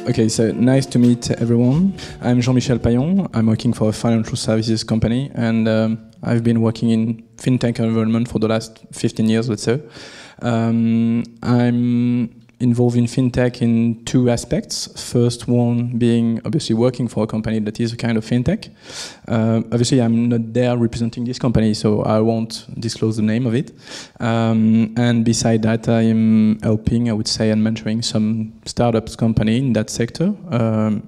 Okay, so nice to meet everyone. I'm Jean-Michel Pailhon. I'm working for a financial services company, and I've been working in FinTech environment for the last 15 years, let's say. I'm involved in FinTech in two aspects. First one being obviously working for a company that is a kind of FinTech. Obviously, I'm not there representing this company, so I won't disclose the name of it. And beside that, I'm helping, I would say, and mentoring some startups company in that sector,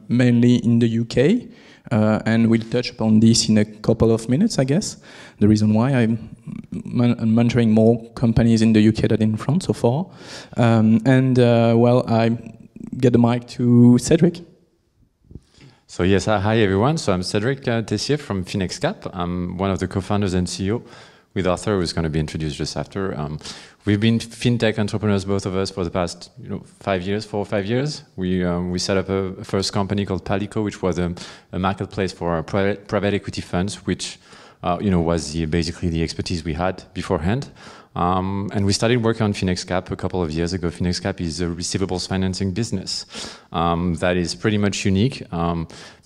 mainly in the UK. And we'll touch upon this in a couple of minutes, I guess. The reason why I'm mentoring more companies in the UK than in France so far. Well, I get the mic to Cédric. So yes, hi everyone. So I'm Cédric Teissier from Finexkap. I'm one of the co-founders and CEO with Arthur, who's going to be introduced just after. We've been FinTech entrepreneurs, both of us, for the past 5 years, 4 or 5 years. We set up a first company called Pailhon, which was a marketplace for private equity funds, which was basically the expertise we had beforehand. And we started working on Finexkap a couple of years ago. Finexkap is a receivables financing business that is pretty much unique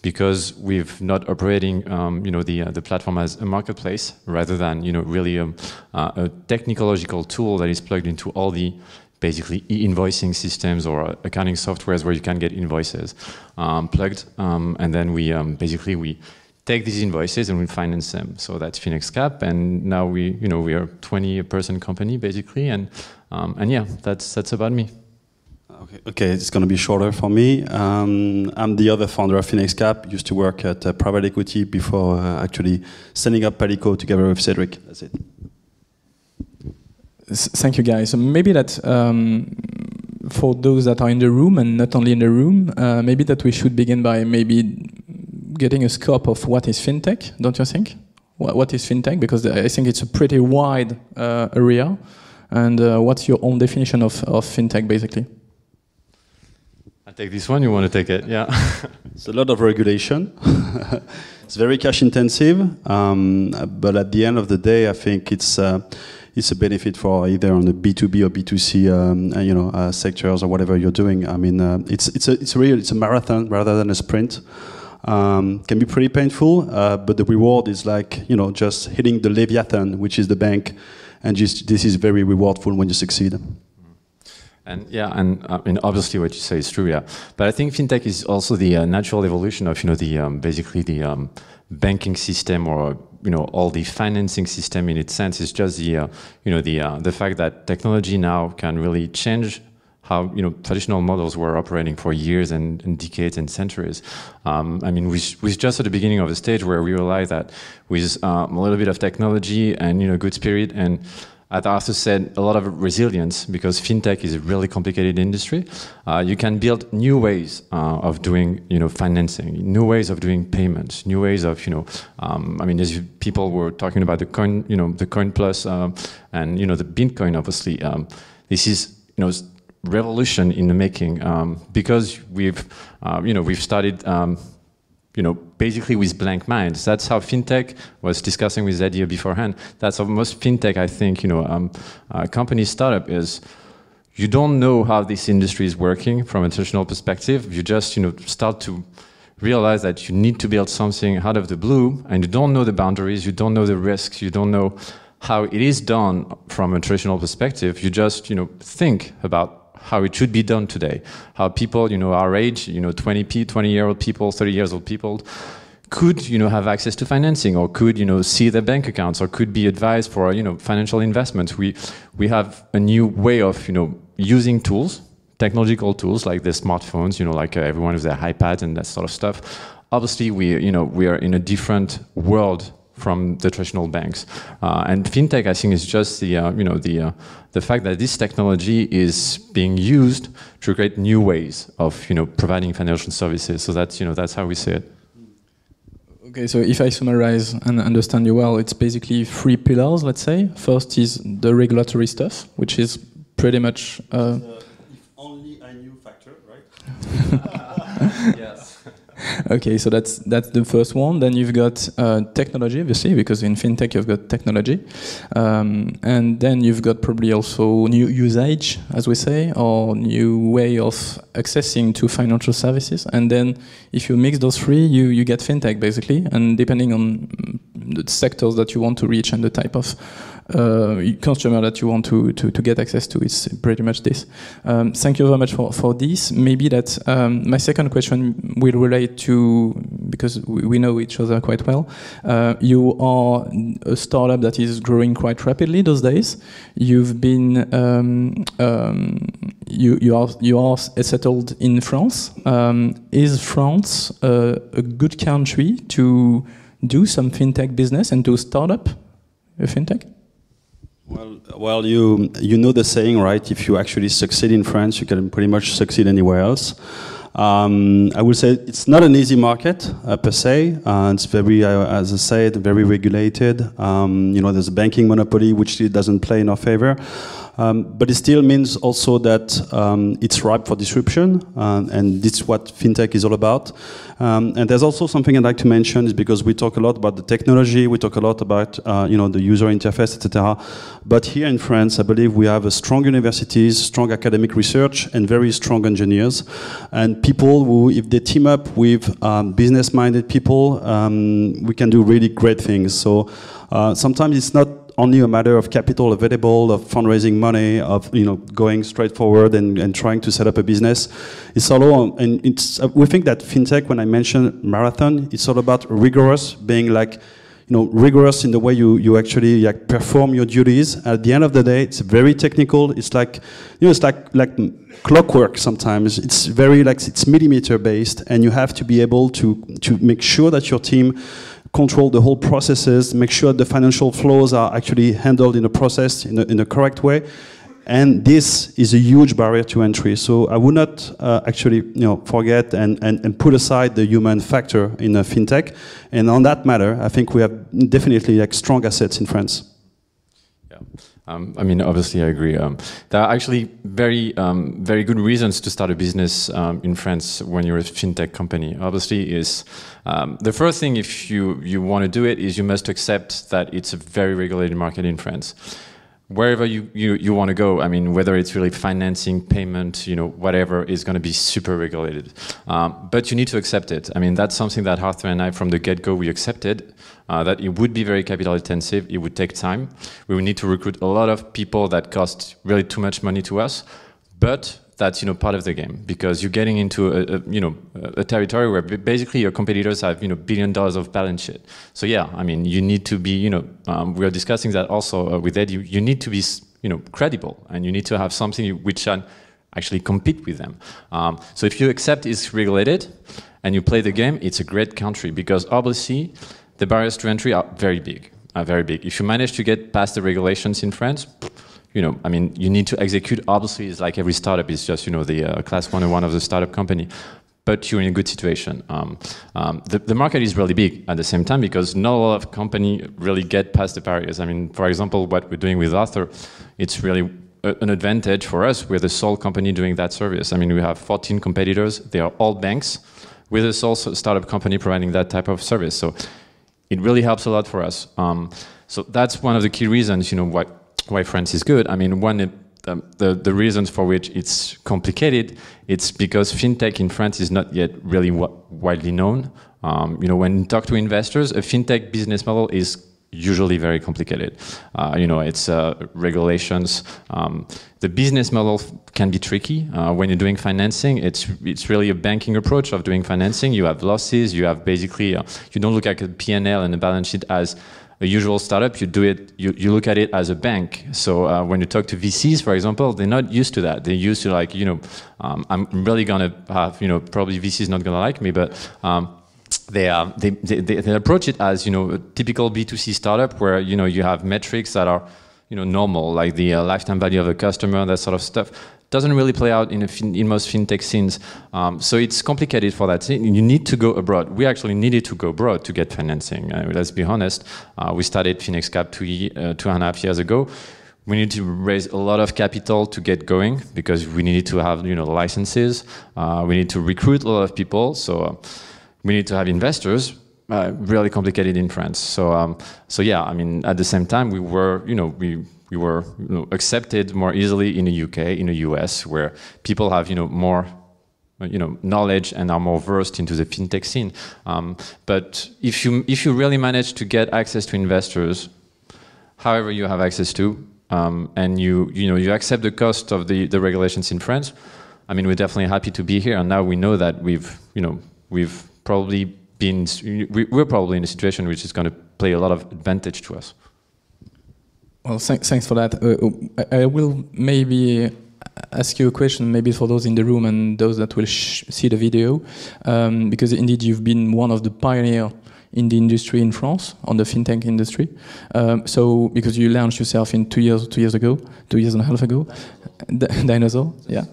because we've not operating the platform as a marketplace rather than really a technological tool that is plugged into all the basically e-invoicing systems or accounting softwares where you can get invoices plugged, and then we take these invoices and we finance them. So that's Finexkap, and now we are a 20-person company basically, and yeah, that's about me. Okay, it's going to be shorter for me. I'm the other founder of Finexkap. Used to work at private equity before actually setting up Pailhon together with Cédric. That's it. Thank you, guys. So maybe that for those that are in the room and not only in the room, maybe that we should begin by maybe getting a scope of what is FinTech, don't you think? What is FinTech? Because I think it's a pretty wide area. And what's your own definition of FinTech, basically? I'll take this one. You want to take it? Yeah. It's a lot of regulation. It's very cash intensive. But at the end of the day, I think it's a benefit for either on the B2B or B2C, sectors or whatever you're doing. I mean, it's a marathon rather than a sprint. Can be pretty painful, but the reward is like, just hitting the Leviathan, which is the bank, and this is very rewardful when you succeed. And yeah, and I mean, obviously what you say is true, yeah. But I think FinTech is also the natural evolution of, basically the banking system, or all the financing system in its sense. Is just the fact that technology now can really change how traditional models were operating for years and decades and centuries. I mean, we're just at the beginning of a stage where we realize that with a little bit of technology and good spirit, and as Arthur said, a lot of resilience, because FinTech is a really complicated industry. You can build new ways of doing financing, new ways of doing payments, new ways of I mean, as people were talking about the coin, the Coin Plus, and the Bitcoin. Obviously, this is revolution in the making, because we've started basically with blank minds. That's how FinTech was discussing with Zadia beforehand. That's how most FinTech, I think, company startup is. You don't know how this industry is working from a traditional perspective. You just start to realize that you need to build something out of the blue, and you don't know the boundaries, you don't know the risks, you don't know how it is done from a traditional perspective. You just think about how it should be done today, how people, our age, 20-year-old people, 30-year-old people, could, have access to financing, or could, see their bank accounts, or could be advised for, financial investments. We have a new way of, using tools, technological tools like the smartphones, like everyone with their iPads and that sort of stuff. Obviously, we are in a different world from the traditional banks, and FinTech, I think, is just the fact that this technology is being used to create new ways of providing financial services. So that's how we see it. Okay, so if I summarize and understand you well, it's basically 3 pillars, let's say. First is the regulatory stuff, which is pretty much if only I knew factor, right? Yes. Okay, so that's the first one. Then you've got technology, obviously, because in fintech you've got technology, and then you've got probably also new usage, as we say, or new way of accessing to financial services. And then if you mix those three, you get fintech basically. And depending on the sectors that you want to reach and the type of consumer that you want to get access to, it's pretty much this. Thank you very much for this. Maybe that my second question will relate to, because we know each other quite well. You are a startup that is growing quite rapidly those days. You've been you are settled in France. Is France a good country to do some fintech business and to start up a fintech? Well, you know the saying, right? If you actually succeed in France, you can pretty much succeed anywhere else. I would say it's not an easy market per se. It's very, as I said, very regulated. There's a banking monopoly which doesn't play in our favor. But it still means also that it's ripe for disruption, and this is what fintech is all about. And there's also something I'd like to mention, is because we talk a lot about the technology, we talk a lot about the user interface, etc. But here in France, I believe we have strong universities, strong academic research, and very strong engineers, and people who, if they team up with business-minded people, we can do really great things. So sometimes it's not only a matter of capital available, of fundraising money, of going straight forward and trying to set up a business. It's all, and it's we think that fintech, when I mention marathon, it's all about rigorous, being like rigorous in the way you actually perform your duties. At the end of the day, it's very technical. It's like it's like clockwork sometimes. It's very it's millimeter based, and you have to be able to make sure that your team control the whole processes, make sure the financial flows are actually handled in a process in a correct way. And this is a huge barrier to entry. So I would not actually forget and put aside the human factor in a fintech. And on that matter, I think we have definitely strong assets in France. Yeah. Obviously, I agree. There are actually very good reasons to start a business in France when you're a fintech company. Obviously, is the first thing, if you want to do it, is you must accept that it's a very regulated market in France. Wherever you want to go, whether it's really financing, payment, whatever, is going to be super regulated. But you need to accept it. That's something that Arthur and I, from the get-go, we accepted, that it would be very capital intensive, it would take time. We would need to recruit a lot of people that cost really too much money to us, but that's part of the game, because you're getting into a territory where basically your competitors have $1 billion of balance sheet. So yeah, you need to be we are discussing that also with Ed. You need to be credible, and you need to have something which can actually compete with them. So if you accept it's regulated and you play the game, it's a great country, because obviously the barriers to entry are very big. If you manage to get past the regulations in France, you need to execute. Obviously, it's like every startup is just, the class 101 of the startup company, but you're in a good situation. The market is really big at the same time, because not a lot of companies really get past the barriers. For example, what we're doing with Arthur, it's really an advantage for us. We're the sole company doing that service. We have 14 competitors. They are all banks. We're the sole startup company providing that type of service. So it really helps a lot for us. So that's one of the key reasons, why France is good. The reasons for which it's complicated, it's because fintech in France is not yet really widely known. When you talk to investors, a fintech business model is usually very complicated. It's regulations. The business model can be tricky. When you're doing financing, it's really a banking approach of doing financing. You have losses. You have basically you don't look at a P&L and a balance sheet as a usual startup. You look at it as a bank. So when you talk to VCs, for example, they're not used to that. They're used to I'm really gonna have probably VCs not gonna like me, but they approach it as a typical B2C startup where you have metrics that are normal, like the lifetime value of a customer, that sort of stuff. Doesn't really play out in most fintech scenes. So it's complicated for that. You need to go abroad. We actually needed to go abroad to get financing. Let's be honest. We started Finexkap 2.5 years ago. We needed to raise a lot of capital to get going, because we needed to have licenses. We need to recruit a lot of people. So we need to have investors. Really complicated in France. So yeah, I mean, at the same time, we were, we were accepted more easily in the UK, in the US, where people have, more, knowledge and are more versed into the fintech scene. But if you really manage to get access to investors, however you have access to, and you accept the cost of the regulations in France, I mean, we're definitely happy to be here. And now we know that we've probably we're probably in a situation which is going to play a lot of advantage to us. Well, thanks for that. I will maybe ask you a question, maybe for those in the room and those that will see the video, because indeed you've been one of the pioneers in the industry in France, on the fintech industry. So, because you launched yourself in 2 years and a half ago, Dinosaur, yeah.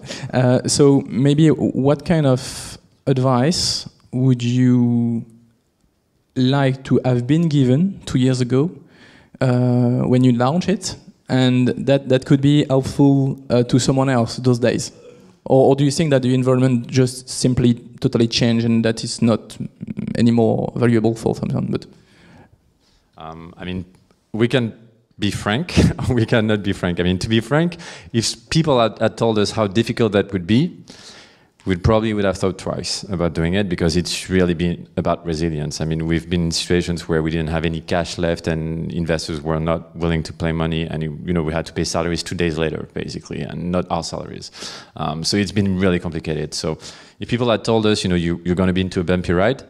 So maybe what kind of advice would you like to have been given 2 years ago when you launched it, and that could be helpful to someone else those days? Or do you think that the environment just simply totally changed and that is not any more valuable for someone? But I mean, we can be frank, or we cannot be frank. I mean, to be frank, if people had told us how difficult that would be, we probably would have thought twice about doing it, because it's really been about resilience. I mean, we've been in situations where we didn't have any cash left and investors were not willing to play money, and we had to pay salaries 2 days later, basically, and not our salaries. So it's been really complicated. So if people had told us, you're going to be into a bumpy ride,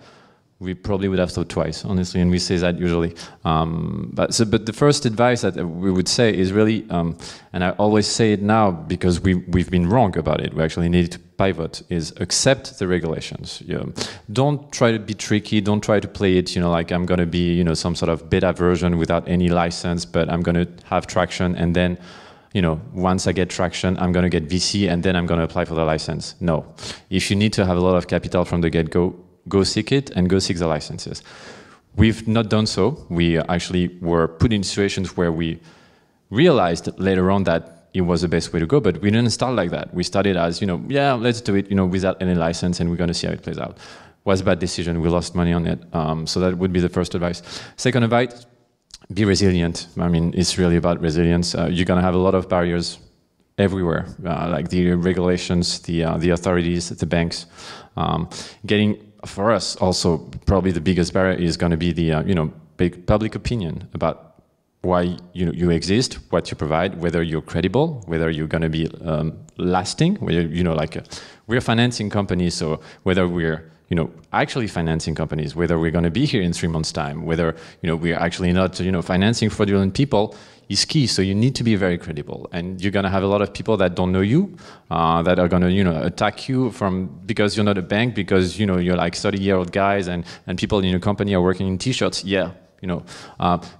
we probably would have thought twice, honestly, and we say that usually. But the first advice that we would say is really, and I always say it now because we've been wrong about it, we actually needed to pivot, is accept the regulations. Don't try to be tricky, don't try to play it, like I'm going to be, some sort of beta version without any license, but I'm going to have traction, and then, once I get traction, I'm going to get VC, and then I'm going to apply for the license. No. If you need to have a lot of capital from the get-go, go seek it and go seek the licenses. We've not done so. We actually were put in situations where we realized later on that it was the best way to go, but we didn't start like that. We started as, yeah, let's do it, without any license, and we're going to see how it plays out. Was a bad decision. We lost money on it. So that would be the first advice. Second advice, be resilient. I mean, it's really about resilience. You're going to have a lot of barriers everywhere, like the regulations, the authorities, the banks. For us, also, probably the biggest barrier is going to be the, big public opinion about why you exist, what you provide, whether you're credible, whether you're going to be lasting, whether, we're financing companies, so whether we're, actually financing companies, whether we're going to be here in 3 months' time, whether, we're actually not, financing fraudulent people, is key. So you need to be very credible, and you're going to have a lot of people that don't know you, that are going to, attack you because you're not a bank, because, you're like 30-year-old guys, and people in your company are working in t-shirts. Yeah,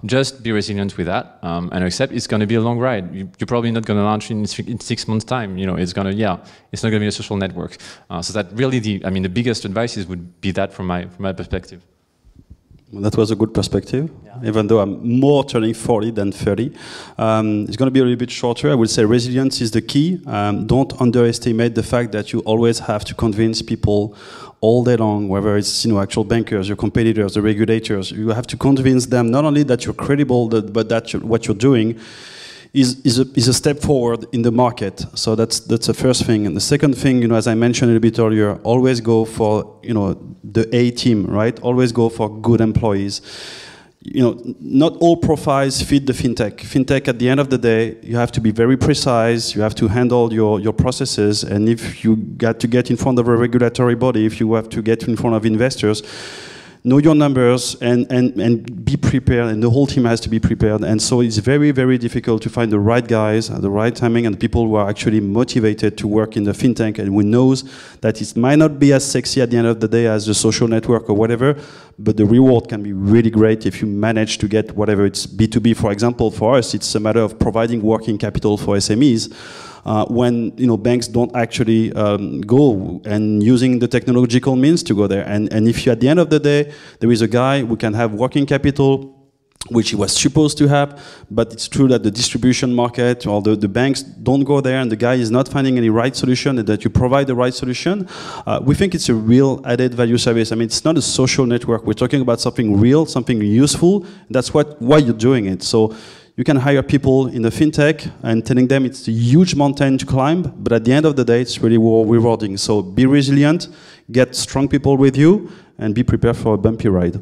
just be resilient with that, and accept it's going to be a long ride. You're probably not going to launch in 6 months' time. It's going to, it's not going to be a social network. So that really the biggest advice would be that from my perspective. That was a good perspective, even though I'm more turning 40 than 30. It's going to be a little bit shorter. I will say resilience is the key. Don't underestimate the fact that you always have to convince people all day long, whether it's actual bankers, your competitors, the regulators. You have to convince them not only that you're credible, but that what you're doing is a step forward in the market. So that's the first thing. And the second thing, as I mentioned a little bit earlier, always go for the A team, right? Always go for good employees. Not all profiles fit the fintech. Fintech, at the end of the day, you have to be very precise. You have to handle your processes. And if you got to get in front of a regulatory body, if you have to get in front of investors, know your numbers and be prepared, and the whole team has to be prepared. And so it's very, very difficult to find the right guys at the right timing and people who are actually motivated to work in the fintech and who knows that it might not be as sexy at the end of the day as the social network or whatever, but the reward can be really great if you manage to get whatever. It's B2B, for example. For us, it's a matter of providing working capital for SMEs. When banks don't actually go and using the technological means to go there. And if you, at the end of the day, there is a guy who can have working capital which he was supposed to have, but it's true that the distribution market or the banks don't go there and the guy is not finding any right solution and that you provide the right solution. We think it's a real added value service. I mean, it's not a social network. We're talking about something real, something useful. That's why you're doing it. So you can hire people in the fintech and telling them it's a huge mountain to climb, but at the end of the day, it's really rewarding. So be resilient, get strong people with you, and be prepared for a bumpy ride.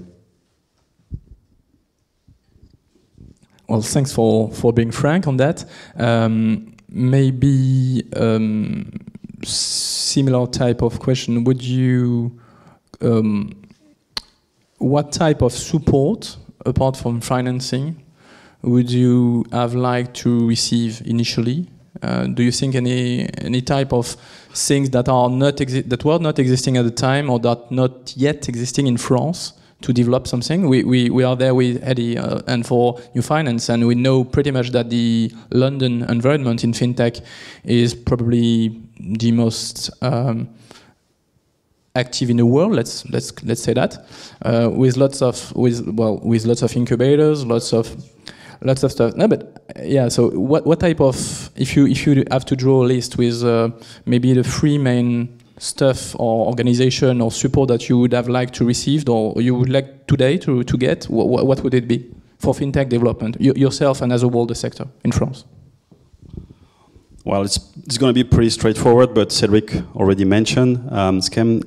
Well, thanks for being frank on that. Maybe similar type of question. Would you, what type of support, apart from financing, would you have liked to receive initially? Do you think any type of things that are that were not existing at the time or that not yet existing in France to develop something? We are there with Eddie and for NewFinance, and we know pretty much that the London environment in fintech is probably the most active in the world. Let's say that with lots of incubators, lots of stuff. No, but yeah. So what type of, if you have to draw a list with maybe the three main stuff or organization or support that you would have liked to receive or you would like today to get, what would it be for fintech development, yourself and as a whole the sector in France? Well, it's going to be pretty straightforward, but Cédric already mentioned Scam.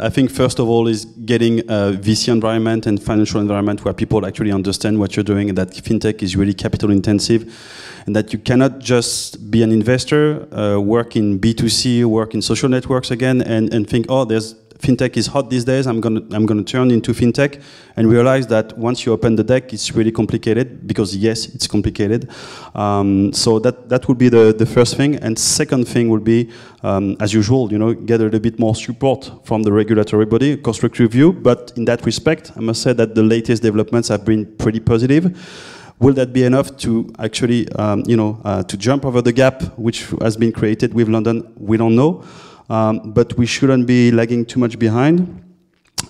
I think first of all is getting a VC environment and financial environment where people actually understand what you're doing and that fintech is really capital intensive and that you cannot just be an investor, work in B2C, work in social networks again and think, oh, fintech is hot these days, I'm gonna turn into fintech, and realize that once you open the deck, it's really complicated, because yes, it's complicated. So that would be the first thing. And second thing would be, as usual, get a little bit more support from the regulatory body, constructive review. But in that respect, I must say that the latest developments have been pretty positive. Will that be enough to actually, to jump over the gap which has been created with London? We don't know. But we shouldn't be lagging too much behind.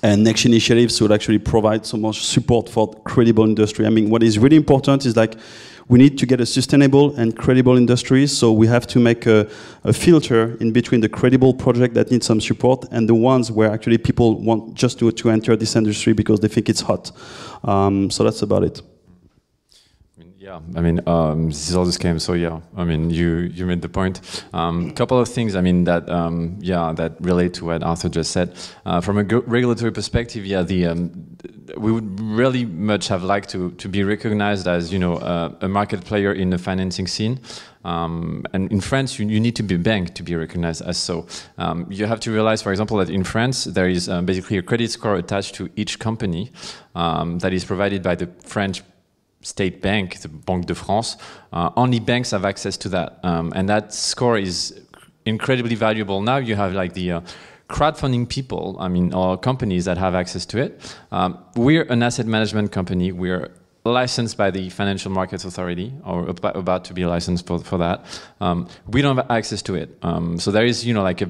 And next initiatives should actually provide so much support for credible industry. I mean, what is really important is we need to get a sustainable and credible industry. So we have to make a filter in between the credible project that needs some support and the ones where actually people want just to enter this industry because they think it's hot. So that's about it. Yeah, I mean, this is all this game. So yeah, I mean, you made the point. Couple of things, I mean, that that relate to what Arthur just said. From a regulatory perspective, yeah, we would really much have liked to be recognized as a market player in the financing scene. And in France, you need to be a bank to be recognized as so. You have to realize, for example, that in France there is basically a credit score attached to each company that is provided by the French state bank, the Banque de France. Only banks have access to that, and that score is incredibly valuable. Now you have the crowdfunding people, I mean, or companies that have access to it. We're an asset management company. We're licensed by the Financial Markets Authority, or about to be licensed for that. We don't have access to it. So there is,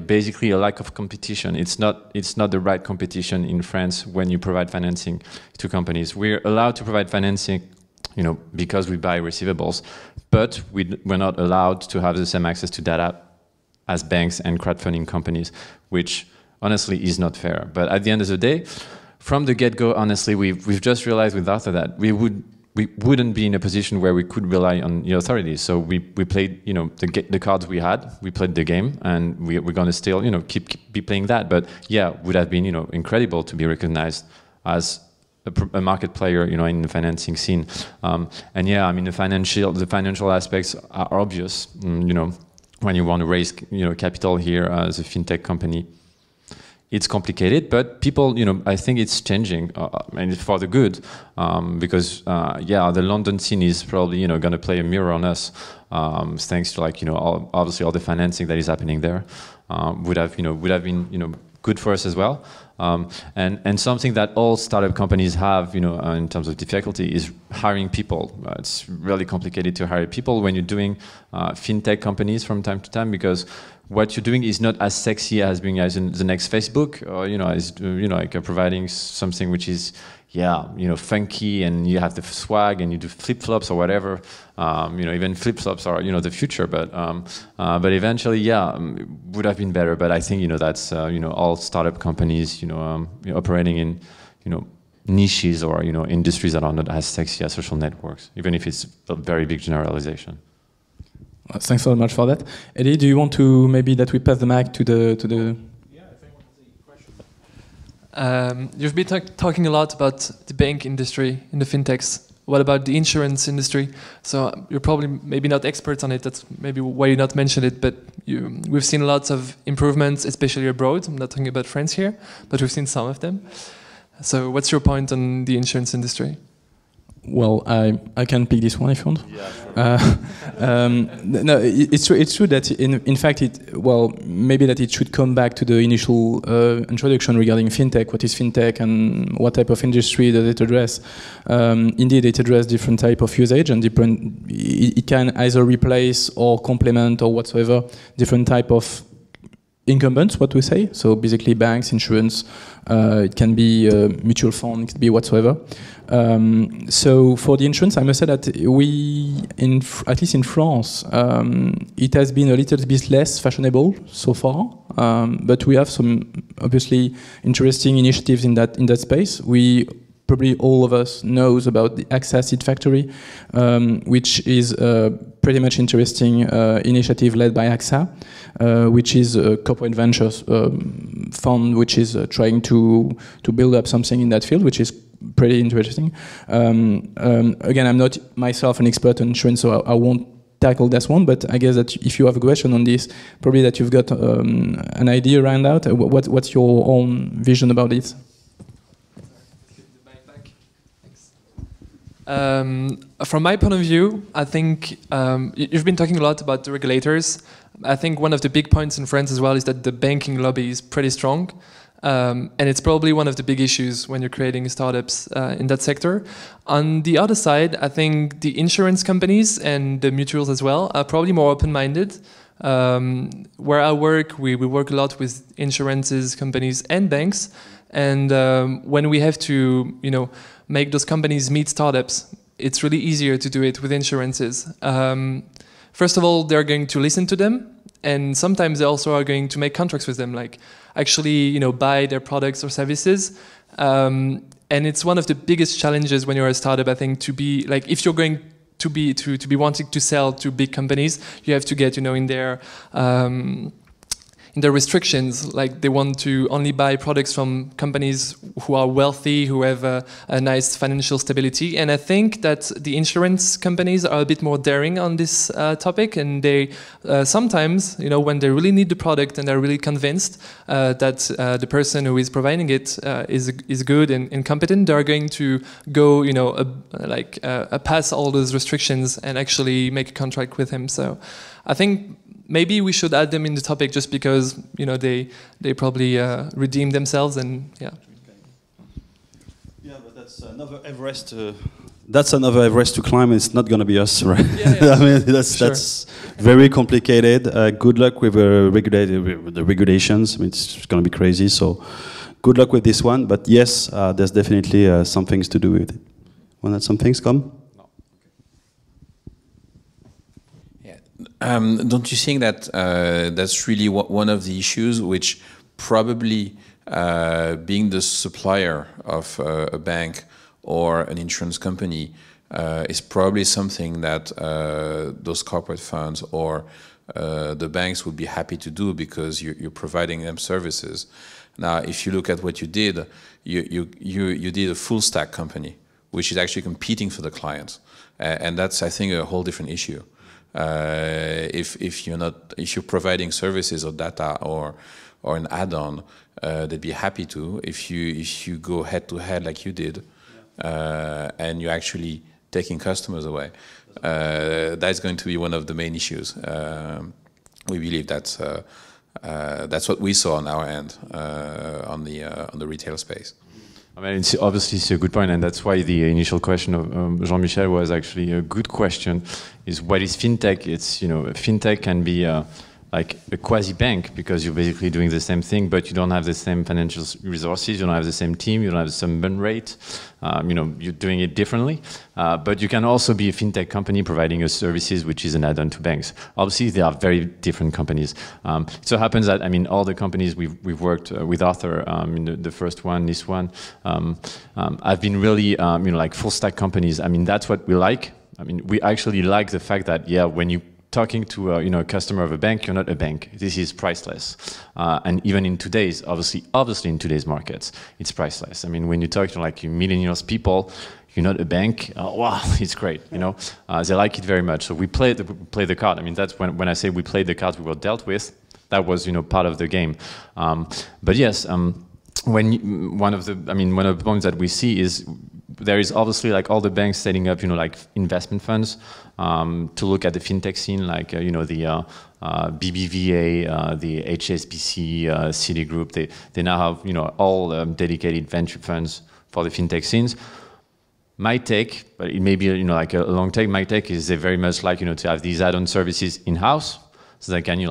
basically a lack of competition. It's not the right competition in France when you provide financing to companies. We're allowed to provide financing because we buy receivables, but we're not allowed to have the same access to data as banks and crowdfunding companies, which honestly is not fair. But at the end of the day, from the get-go, honestly, we've just realized with Arthur that we wouldn't be in a position where we could rely on the authorities. So we played, the cards we had, we played the game, and we're going to still, keep be playing that. But yeah, would have been, incredible to be recognized as a market player, in the financing scene. And yeah, I mean, the financial aspects are obvious, when you want to raise, capital here as a fintech company. It's complicated, but people, I think it's changing, and it's for the good, because, the London scene is probably, going to play a mirror on us, thanks to obviously all the financing that is happening there, would have been, good for us as well. And something that all startup companies have, in terms of difficulty is hiring people. It's really complicated to hire people when you're doing fintech companies from time to time, because what you're doing is not as sexy as being as in the next Facebook, or as like providing something which is funky, and you have the swag, and you do flip flops or whatever. Even flip flops are the future, but eventually, would have been better. But I think that's all startup companies operating in niches or industries that are not as sexy as social networks, even if it's a very big generalization. Thanks so much for that. Eddie, do you want to maybe that we pass the mic to the? Yeah, if anyone has any questions. You've been talking a lot about the bank industry in the fintechs. What about the insurance industry? So you're probably maybe not experts on it. That's maybe why you not mentioned it. But we've seen lots of improvements, especially abroad. I'm not talking about France here, but we've seen some of them. So what's your point on the insurance industry? Well, I can pick this one if you want. Yeah, sure. No, it's true that in fact maybe that it should come back to the initial introduction regarding fintech. What is fintech and what type of industry does it address? Indeed, it addresses different type of usage and it can either replace or complement or whatsoever different type of incumbents, what we say. So basically banks, insurance, it can be mutual fund, it could be whatsoever. So for the insurance, I must say that at least in France, it has been a little bit less fashionable so far, but we have some obviously interesting initiatives in that space. We probably all of us knows about the AXA Seed Factory, which is a pretty much interesting initiative led by AXA, which is a corporate ventures fund, which is trying to build up something in that field, which is pretty interesting. Again, I'm not myself an expert on insurance, so I won't tackle that one, but I guess that if you have a question on this, probably that you've got an idea around that. What's your own vision about it? From my point of view, I think you've been talking a lot about the regulators. I think one of the big points in France as well is that the banking lobby is pretty strong. And it's probably one of the big issues when you're creating startups in that sector. On the other side, I think the insurance companies and the mutuals as well are probably more open-minded. Where I work, we work a lot with insurances, companies and banks. And when we have to, make those companies meet startups, it's really easier to do it with insurances. First of all, they're going to listen to them, and sometimes they also are going to make contracts with them, like actually, buy their products or services. And it's one of the biggest challenges when you're a startup, I think, to be like, if you're going to be wanting to sell to big companies, you have to get, in their restrictions, like they want to only buy products from companies who are wealthy, who have a nice financial stability. And I think that the insurance companies are a bit more daring on this topic, and they sometimes, when they really need the product and they're really convinced that the person who is providing it is good and competent, they're going to go, pass all those restrictions and actually make a contract with him. So I think maybe we should add them in the topic just because they probably redeem themselves, and yeah. Yeah, but that's another Everest. That's another Everest to climb. It's not going to be us, right? Yeah. I mean, that's very complicated. Good luck with the regulations. I mean, it's going to be crazy. So, good luck with this one. But yes, there's definitely some things to do with it. Want some things come? Don't you think that that's really one of the issues, which probably being the supplier of a bank or an insurance company is probably something that those corporate funds or the banks would be happy to do, because you're providing them services. Now, if you look at what you did, you did a full stack company, which is actually competing for the clients, and that's, I think, a whole different issue. If you're providing services or data or an add-on, they'd be happy to. If you go head to head like you did, and you're actually taking customers away, that's going to be one of the main issues. We believe that's what we saw on our end on the retail space. I mean, it's a good point, and that's why the initial question of Jean-Michel was actually a good question. Is what is fintech? It's fintech can be like a quasi bank because you're basically doing the same thing, but you don't have the same financial resources, you don't have the same team, you don't have the same burn rate. You're doing it differently. But you can also be a fintech company providing a services which is an add-on to banks. Obviously, they are very different companies. It so happens that all the companies we've worked with Arthur, the first one, this one, have been really like full stack companies. That's what we like. We actually like the fact that when you talking to a customer of a bank, you're not a bank. This is priceless, and even in today's, obviously in today's markets, it's priceless. When you talk to like millennials people, you're not a bank. Wow, it's great. They like it very much. So we play the card. That's when I say we played the cards we were dealt with. That was part of the game. But yes, one of the points that we see is there is obviously like all the banks setting up like investment funds to look at the fintech scene, like the BBVA, the HSBC, Citigroup. They now have all dedicated venture funds for the fintech scenes. My take, but it may be like a long take. My take is they very much like to have these add-on services in house, so they can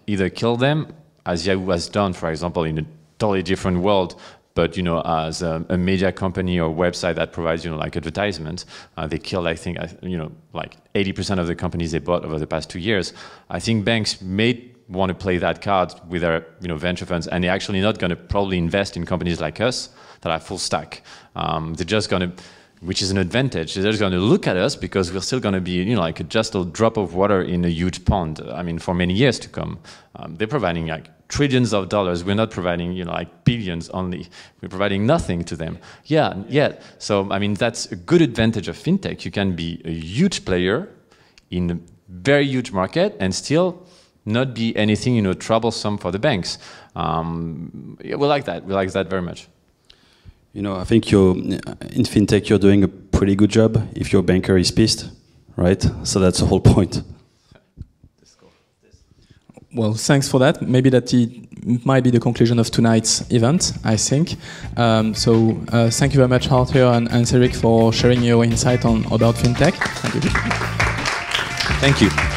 either kill them as Yahoo has done, for example, in a totally different world. But as a media company or website that provides like advertisements, they killed like 80% of the companies they bought over the past 2 years. I think banks may want to play that card with their venture funds, and they're actually not going to probably invest in companies like us that are full stack. They're just going to, which is an advantage. They're just going to look at us because we're still going to be like just a drop of water in a huge pond. For many years to come. They're providing like trillions of dollars. We're not providing like billions only. We're providing nothing to them. So that's a good advantage of fintech. You can be a huge player in a very huge market and still not be anything troublesome for the banks. We like that. We like that very much. I think in fintech you're doing a pretty good job if your banker is pissed, right? So that's the whole point. Well, thanks for that. Maybe that might be the conclusion of tonight's event, I think. Thank you very much, Arthur and Cédric, for sharing your insight about fintech. Thank you. Thank you.